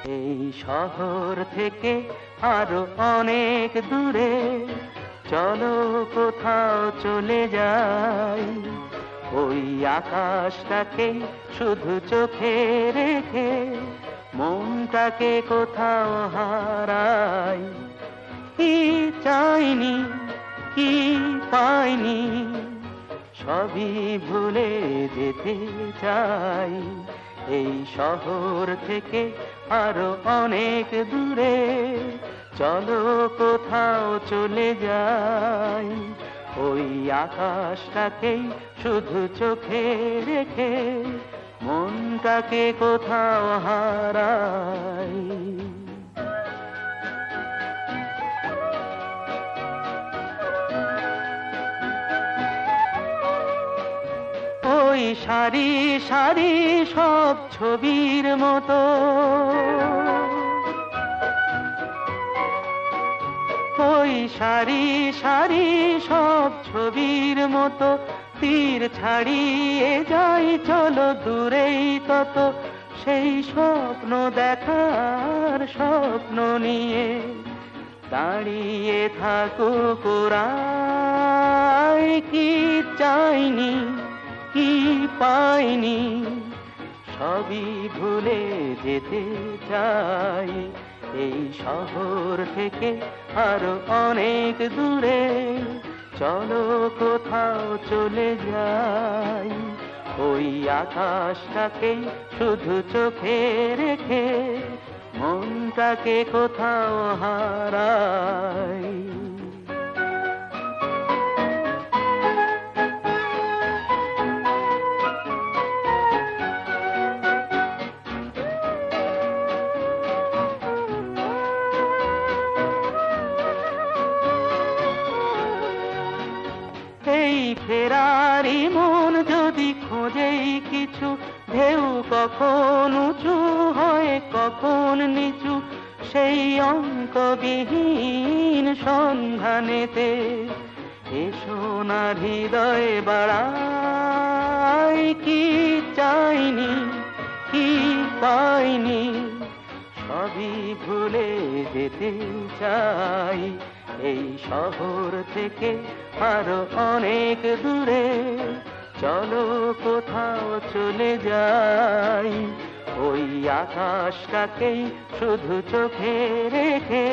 এই শহর থেকে আরো অনেক দূরে চলো কোথাও চলে যাই। ওই আকাশটাকে শুধু চোখে রেখে মনটাকে কোথাও হারাই। কি চাইনি, কি পাইনি, সবই ভুলে যেতে চাই। এই শহর থেকে আরো অনেক দূরে চলো কোথাও চলে যাই। ওই আকাশটাকেই শুধু চোখে রেখে মনটাকে কোথাও হারাই। ওই সারি সারি সব ছবির মতো, ওই সারি সারি সব ছবির মতো তীর ছাড়িয়ে যাই চলো দূরেই তত। সেই স্বপ্ন দেখার স্বপ্ন নিয়ে দাঁড়িয়ে থাকুক ওরাই। কি চাইনি, কি পাইনি, সবই ভুলে যেতে চাই। এই শহর থেকে আরো অনেক দূরে চলো কোথাও চলে যাই। ওই আকাশটাকে শুধু চোখে রেখে মনটাকে কোথাও হারাই। এই ফেরারি মন যদি খোঁজেই কিছু, ঢেউ কখন উঁচু হয় কখন নিচু, সেই অঙ্কবিহীন সন্ধানেতে এসো না হৃদয় বাড়াই। কি চাইনি, কি পাইনি, সবই ভুলে যেতে চাই। এই শহর থেকে আরো অনেক দূরে চলো কোথাও চলে যাই। ওই আকাশটাকেই শুধু চোখে রেখে